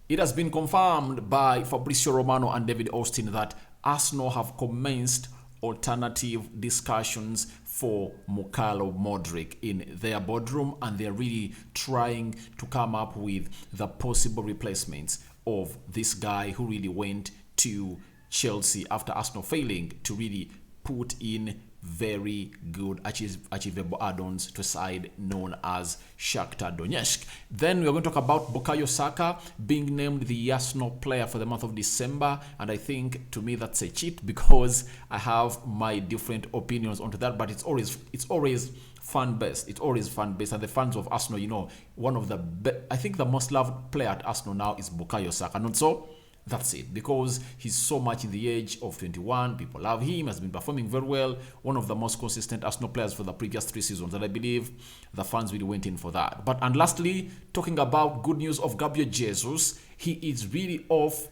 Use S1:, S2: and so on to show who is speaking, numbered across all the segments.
S1: It has been confirmed by Fabrizio Romano and David Austin that Arsenal have commenced alternative discussions for Mudryk in their boardroom, and they're really trying to come up with the possible replacements of this guy who really went to Chelsea after Arsenal failing to really put in very good achievable add-ons to a side known as Shakhtar Donetsk. Then we're going to talk about Bukayo Saka being named the Arsenal player for the month of December, and I think to me that's a cheat because I have my different opinions onto that, but it's always fan-based. It's always fan-based, and the fans of Arsenal, one of the I think the most loved player at Arsenal now is Bukayo Saka, not so? That's it, because he's so much in the age of 21. People love him, has been performing very well. One of the most consistent Arsenal players for the previous 3 seasons, and I believe the fans really went in for that. And lastly, talking about good news of Gabriel Jesus, he is really off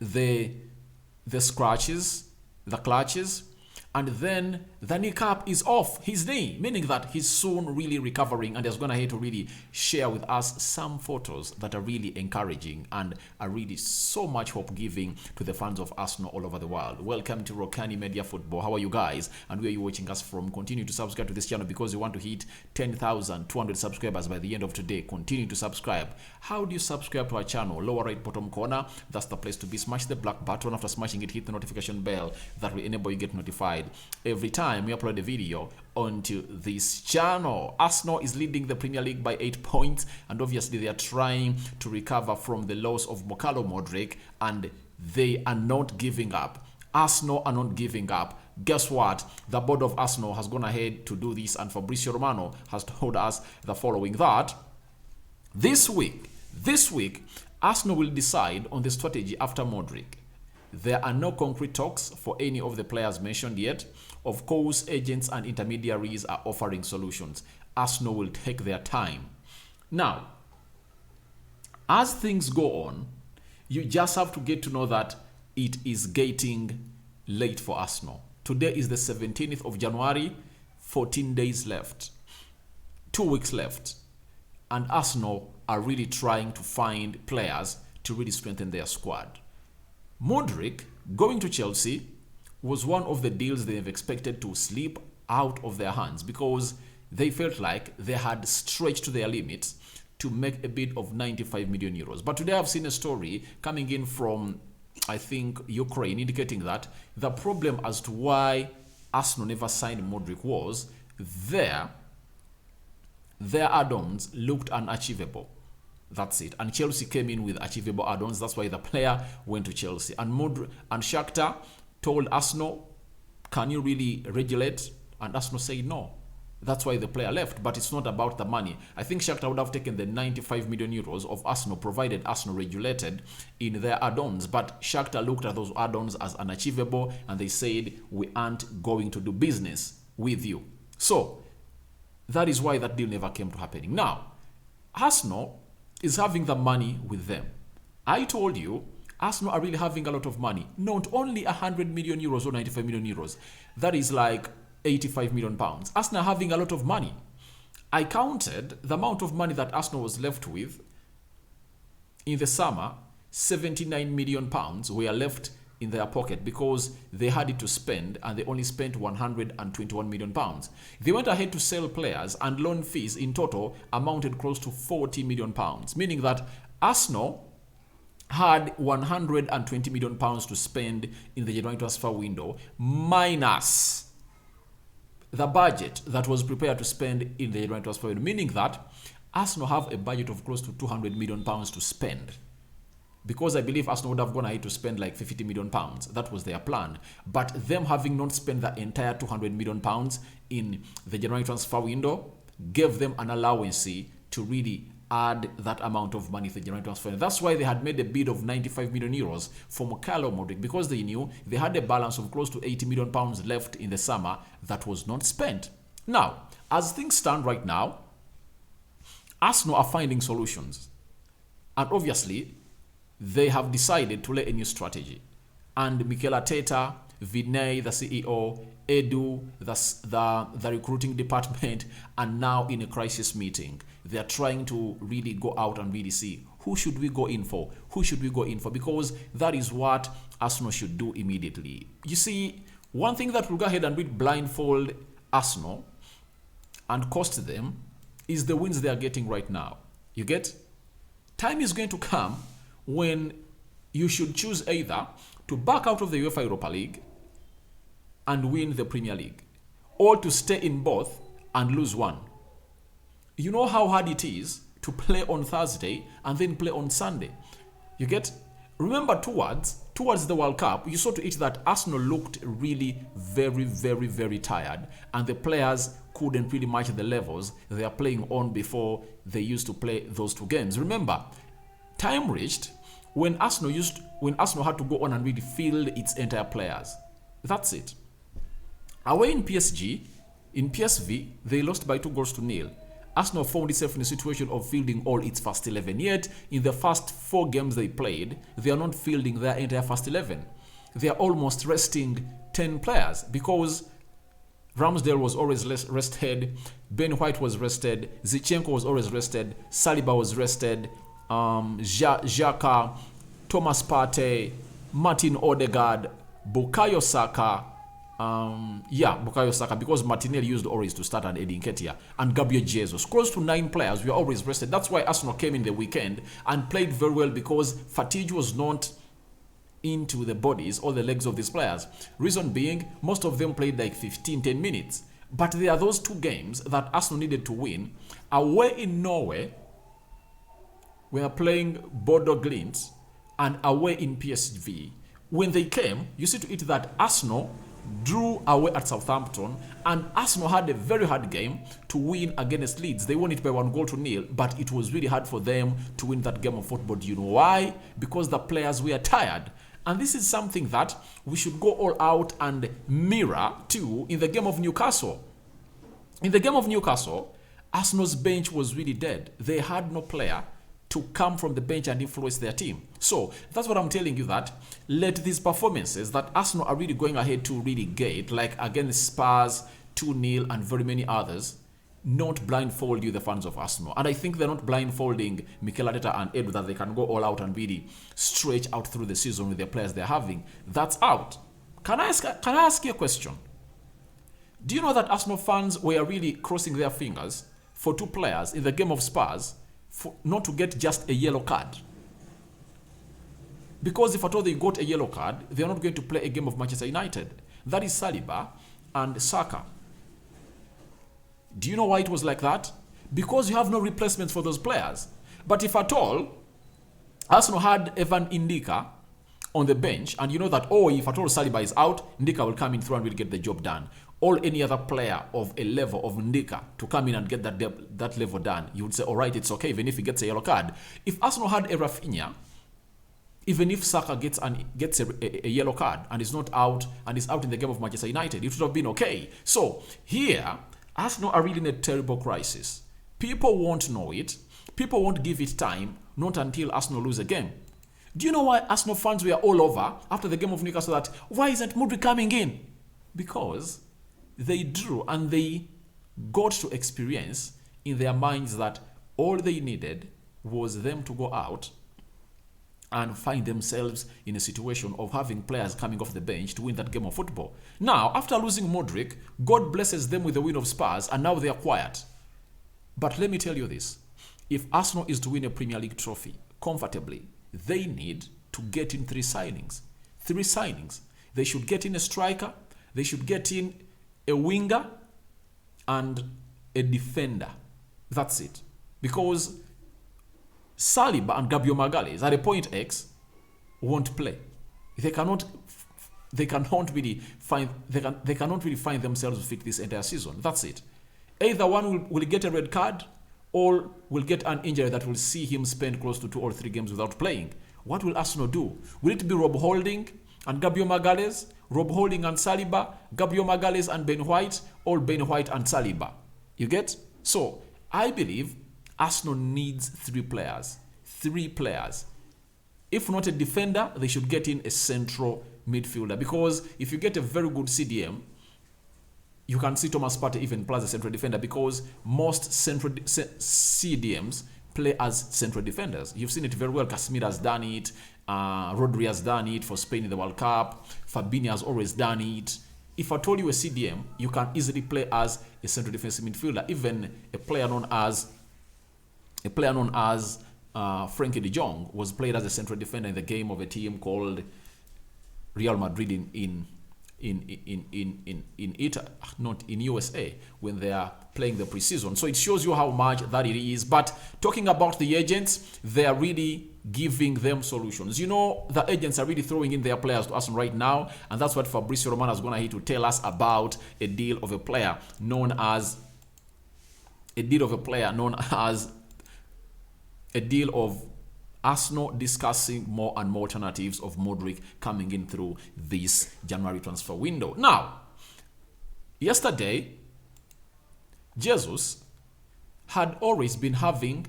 S1: the clutches, and then the kneecap is off his knee, meaning that he's soon really recovering, and he's going to really share with us some photos that are really encouraging and are really so much hope giving to the fans of Arsenal all over the world. Welcome to Rokani Media Football. How are you guys, and where are you watching us from? Continue to subscribe to this channel because you want to hit 10,200 subscribers by the end of today. Continue to subscribe. How do you subscribe to our channel? Lower right bottom corner, that's the place to be. Smash the black button. After smashing it, hit the notification bell that will enable you get notified every time we upload a video onto this channel. Arsenal is leading the Premier League by 8 points, and obviously they are trying to recover from the loss of Mudryk, and they are not giving up. Arsenal are not giving up. Guess what? The board of Arsenal has gone ahead to do this, and Fabrizio Romano has told us the following, that this week, Arsenal will decide on the strategy after Mudryk. There are no concrete talks for any of the players mentioned yet. Of course, agents and intermediaries are offering solutions. Arsenal will take their time. Now, as things go on, you just have to get to know that it is getting late for Arsenal. Today is the 17th of January, 14 days left, 2 weeks left, and Arsenal are really trying to find players to really strengthen their squad. Mudryk going to Chelsea was one of the deals they have expected to slip out of their hands because they felt like they had stretched their limits to make a bid of 95 million euros. But today I've seen a story coming in from, I think, Ukraine, indicating that the problem as to why Arsenal never signed Mudryk was their add-ons looked unachievable. That's it. And Chelsea came in with achievable add-ons. That's why the player went to Chelsea. And Shakhtar told Arsenal, can you really regulate? And Arsenal said no. That's why the player left. But it's not about the money. I think Shakhtar would have taken the 95 million euros of Arsenal, provided Arsenal regulated in their add-ons. But Shakhtar looked at those add-ons as unachievable, and they said, we aren't going to do business with you. So that is why that deal never came to happening. Now, Arsenal is having the money with them. I told you, Arsenal are really having a lot of money. Not only 100 million euros or 95 million euros. That is like 85 million pounds. Arsenal are having a lot of money. I counted the amount of money that Arsenal was left with in the summer. 79 million pounds were left in their pocket because they had it to spend, and they only spent 121 million pounds. They went ahead to sell players, and loan fees in total amounted close to 40 million pounds, meaning that Arsenal had 120 million pounds to spend in the January transfer window, minus the budget that was prepared to spend in the January transfer window, meaning that Arsenal have a budget of close to 200 million pounds to spend. Because I believe Arsenal would have gone ahead to spend like 50 million pounds. That was their plan. But them having not spent the entire 200 million pounds in the January transfer window gave them an allowance to really add that amount of money to the January transfer window. That's why they had made a bid of 95 million euros for Mudryk, because they knew they had a balance of close to 80 million pounds left in the summer that was not spent. Now, as things stand right now, Arsenal are finding solutions. And obviously, they have decided to lay a new strategy. And Mikel Arteta, Vinay, the CEO, Edu, the recruiting department, are now in a crisis meeting. They are trying to really go out and really see who should we go in for? Who should we go in for? Because that is what Arsenal should do immediately. You see, one thing that will go ahead and really blindfold Arsenal and cost them is the wins they are getting right now. You get? Time is going to come when you should choose either to back out of the UEFA Europa League and win the Premier League, or to stay in both and lose one. You know how hard it is to play on Thursday and then play on Sunday. You get? Remember towards the World Cup, you saw to it that Arsenal looked really very, very, very tired, and the players couldn't really match the levels they are playing on before they used to play those two games. Remember, time reached when Arsenal had to go on and really field its entire players. That's it. Away in PSV, they lost by 2-0. Arsenal found itself in a situation of fielding all its first 11. Yet, in the first 4 games they played, they are not fielding their entire first 11. They are almost resting 10 players because Ramsdale was always rested, Ben White was rested, Zinchenko was always rested, Saliba was rested, Xhaka, Thomas Partey, Martin Odegaard, Bukayo Saka, Bukayo Saka, because Martinelli used always to start and Eddie Nketiah, and Gabriel Jesus. Close to 9 players were always rested. That's why Arsenal came in the weekend and played very well, because fatigue was not into the bodies or the legs of these players. Reason being, most of them played like 10 minutes. But there are those 2 games that Arsenal needed to win. Away in Norway, we are playing Bodo Glimt, and away in PSV. When they came, you see to it that Arsenal drew away at Southampton, and Arsenal had a very hard game to win against Leeds. They won it by 1-0, but it was really hard for them to win that game of football. Do you know why? Because the players were tired. And this is something that we should go all out and mirror too in the game of Newcastle. In the game of Newcastle, Arsenal's bench was really dead. They had no player to come from the bench and influence their team. So that's what I'm telling you, that let these performances that Arsenal are really going ahead to really get, like against Spurs, 2-0 and very many others, not blindfold you, the fans of Arsenal. And I think they're not blindfolding Mikel Arteta and Edu, that they can go all out and really stretch out through the season with the players they're having. That's out. Can I ask you a question? Do you know that Arsenal fans were really crossing their fingers for 2 players in the game of Spurs not to get just a yellow card? Because if at all they got a yellow card, they are not going to play a game of Manchester United. That is Saliba and Saka. Do you know why it was like that? Because you have no replacements for those players. But if at all Arsenal had Evan Ndika on the bench, and you know that, if at all Saliba is out, Ndika will come in through and will get the job done. Or any other player of a level of Ndika to come in and get that level done, you would say, all right, it's okay, even if he gets a yellow card. If Arsenal had a Rafinha, even if Saka gets a yellow card and is not out and is out in the game of Manchester United, it would have been okay. So here, Arsenal are really in a terrible crisis. People won't know it. People won't give it time, not until Arsenal lose a game. Do you know why Arsenal fans were all over after the game of Newcastle that, why isn't Mudryk coming in? Because they drew and they got to experience in their minds that all they needed was them to go out and find themselves in a situation of having players coming off the bench to win that game of football. Now, after losing Mudryk, God blesses them with the win of Spurs, and now they are quiet. But let me tell you this. If Arsenal is to win a Premier League trophy comfortably, they need to get in 3 signings. 3 signings. They should get in a striker, they should get in a winger, and a defender. That's it. Because Saliba and Gabriel Jesus at a point X won't play. They cannot really find themselves fit this entire season. That's it. Either one will get a red card, or will get an injury that will see him spend close to 2 or 3 games without playing. What will Arsenal do? Will it be Rob Holding and Gabriel Jesus, Rob Holding and Saliba, Gabriel Jesus and Ben White, or Ben White and Saliba? You get? So I believe Arsenal needs 3 players. 3 players. If not a defender, they should get in a central midfielder. Because if you get a very good CDM, you can see Thomas Partey even plus a central defender, because most central CDMs play as central defenders. You've seen it very well. Casemiro has done it. Rodri has done it for Spain in the World Cup. Fabinho has always done it. If I told you a CDM, you can easily play as a central defensive midfielder. Even a player known as Frankie de Jong was played as a central defender in the game of a team called Real Madrid in Italy, not in USA, when they are playing the preseason. So it shows you how much that it is. But talking about the agents, they are really giving them solutions. You know, the agents are really throwing in their players to us right now, and that's what Fabrizio Romano is going to here to tell us about a deal of a player known as Arsenal discussing more and more alternatives of Mudryk coming in through this January transfer window. Now, yesterday, Jesus had always been having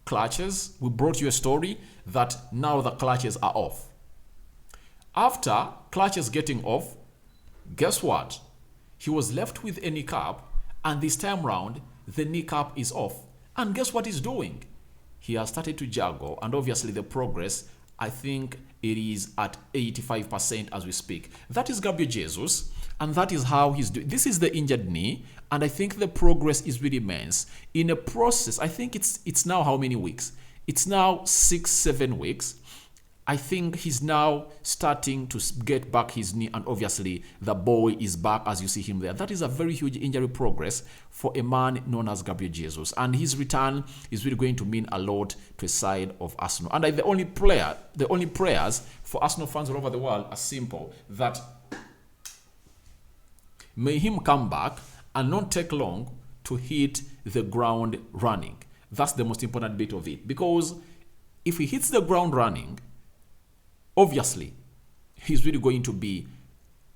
S1: clutches. We brought you a story that now the clutches are off. After clutches getting off, guess what? He was left with a kneecap, and this time round, the kneecap is off. And guess what he's doing? He has started to juggle, and obviously the progress, I think it is at 85% as we speak. That is Gabriel Jesus, and that is how he's doing. This is the injured knee, and I think the progress is really immense. In a process, I think it's now how many weeks? It's now 6-7 weeks. I think he's now starting to get back his knee, and obviously the boy is back as you see him there. That is a very huge injury progress for a man known as Gabriel Jesus, and his return is really going to mean a lot to a side of Arsenal. And the only prayers for Arsenal fans all over the world are simple: that may him come back and not take long to hit the ground running. That's the most important bit of it, because if he hits the ground running, obviously, he's really going to be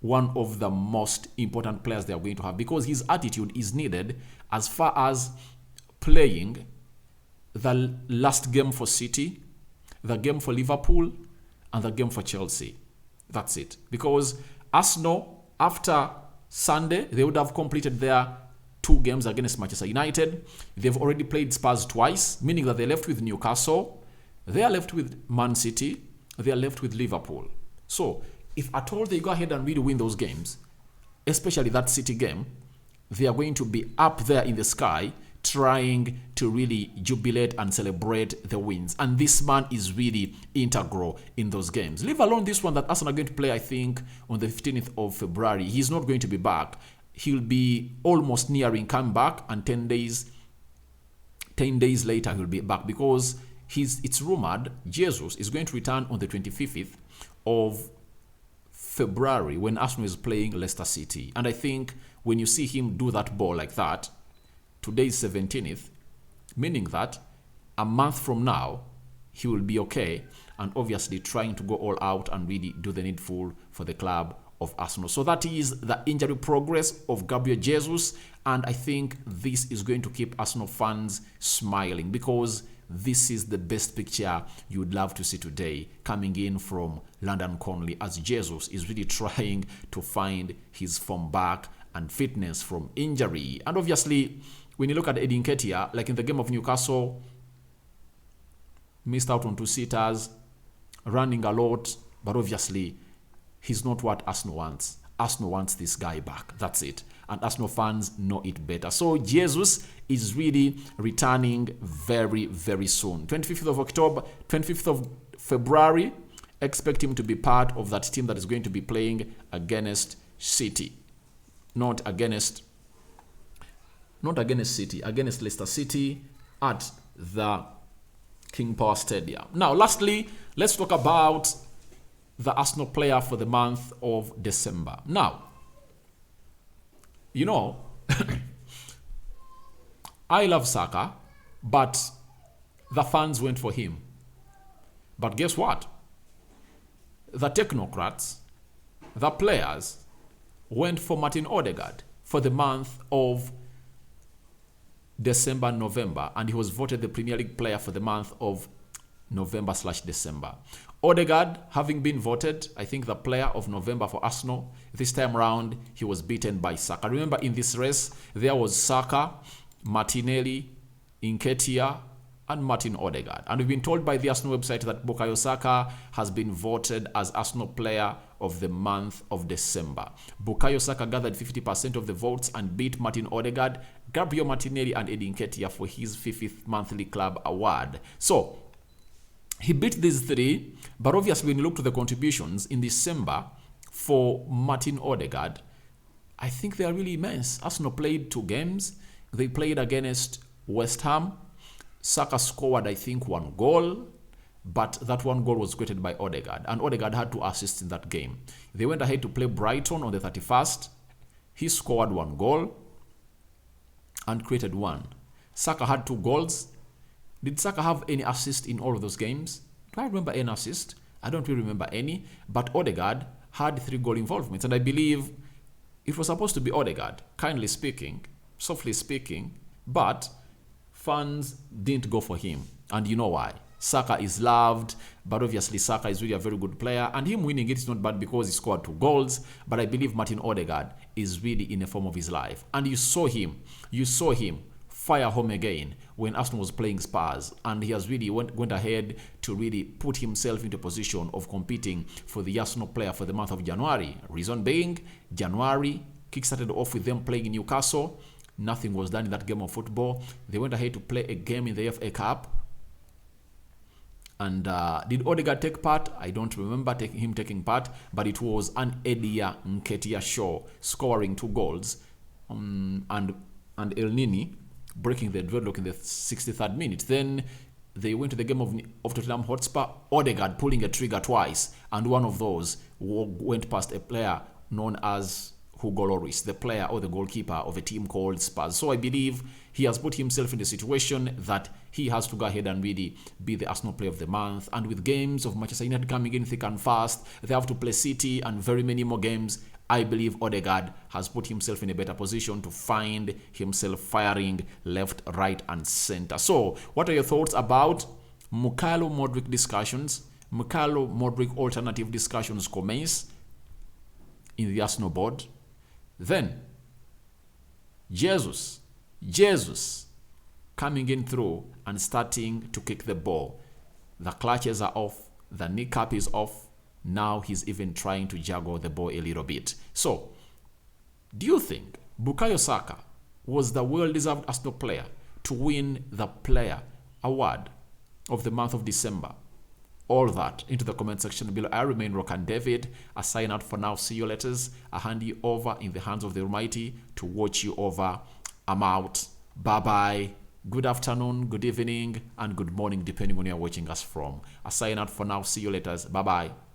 S1: one of the most important players they are going to have, because his attitude is needed as far as playing the last game for City, the game for Liverpool, and the game for Chelsea. That's it. Because Arsenal, after Sunday, they would have completed their 2 games against Manchester United. They've already played Spurs twice, meaning that they're left with Newcastle. They are left with Man City. They are left with Liverpool. So, if at all they go ahead and really win those games, especially that City game, they are going to be up there in the sky trying to really jubilate and celebrate the wins. And this man is really integral in those games. Leave alone this one that Arsenal are going to play, I think, on the 15th of February. He's not going to be back. He'll be almost nearing come back, and 10 days later he'll be back, because it's rumored Jesus is going to return on the 25th of February when Arsenal is playing Leicester City. And I think when you see him do that ball like that, today is 17th, meaning that a month from now, he will be okay, and obviously trying to go all out and really do the needful for the club of Arsenal. So that is the injury progress of Gabriel Jesus, and I think this is going to keep Arsenal fans smiling, because this is the best picture you would love to see today, coming in from London Conley, as Jesus is really trying to find his form back and fitness from injury. And obviously, when you look at Eddie Nketiah, like in the game of Newcastle, missed out on 2 sitters, running a lot, but obviously he's not what Arsenal wants. Arsenal wants this guy back. That's it. And Arsenal fans know it better. So Jesus is really returning very, very soon. 25th of October, 25th of February, expect him to be part of that team that is going to be playing against City. Not against City, against Leicester City at the King Power Stadium. Now, lastly, let's talk about the Arsenal player for the month of December. Now, you know, I love Saka, but the fans went for him. But guess what? The technocrats, the players, went for Martin Odegaard for the month of December, November, and he was voted the Premier League player for the month of November/December. Odegaard, having been voted, I think, the player of November for Arsenal, this time round, he was beaten by Saka. Remember, in this race, there was Saka, Martinelli, Nketiah, and Martin Odegaard. And we've been told by the Arsenal website that Bukayo Saka has been voted as Arsenal Player of the month of December. Bukayo Saka gathered 50% of the votes and beat Martin Odegaard, Gabriel Martinelli, and Eddie Nketiah for his 50th monthly club award. So he beat these three, but obviously when you look to the contributions in December for Martin Odegaard, I think they are really immense. Arsenal played 2 games. They played against West Ham. Saka scored, I think, 1 goal, but that 1 goal was created by Odegaard, and Odegaard had 2 assists in that game. They went ahead to play Brighton on the 31st. He scored 1 goal and created 1. Saka had 2 goals. Did Saka have any assist in all of those games? Do I remember any assist? I don't really remember any, but Odegaard had 3 goal involvements, and I believe it was supposed to be Odegaard, kindly speaking, softly speaking, but fans didn't go for him. And you know why? Saka is loved, but obviously Saka is really a very good player, and him winning it is not bad because he scored 2 goals, but I believe Martin Odegaard is really in a form of his life. And you saw him fire home again when Arsenal was playing Spurs, and he has really went ahead to really put himself into a position of competing for the Arsenal Player for the month of January. Reason being, January kick-started off with them playing in Newcastle. Nothing was done in that game of football. They went ahead to play a game in the FA Cup. And did Odegaard take part? I don't remember him taking part, but it was an Eddie Nketiah show, scoring 2 goals, and El Nini breaking the dreadlock in the 63rd minute. Then they went to the game of Tottenham Hotspur, Odegaard pulling a trigger twice, and one of those went past a player known as Hugo Lloris, the player or the goalkeeper of a team called Spurs. So I believe he has put himself in a situation that he has to go ahead and really be the Arsenal Player of the Month. And with games of Manchester United coming in thick and fast, they have to play City and very many more games. I believe Odegaard has put himself in a better position to find himself firing left, right, and center. So what are your thoughts about Mukalo Mudryk discussions? Mukalo Mudryk alternative discussions commence in the Arsenal board. Then Jesus coming in through and starting to kick the ball. The clutches are off, the kneecap is off. Now he's even trying to juggle the ball a little bit. So, do you think Bukayo Saka was the well-deserved Arsenal player to win the Player Award of the month of December? All that into the comment section below. I remain Rokani David. I sign out for now. See you later. I hand you over in the hands of the Almighty to watch you over. I'm out. Bye-bye. Good afternoon, good evening, and good morning, depending on where you're watching us from. I sign out for now. See you later. Bye-bye.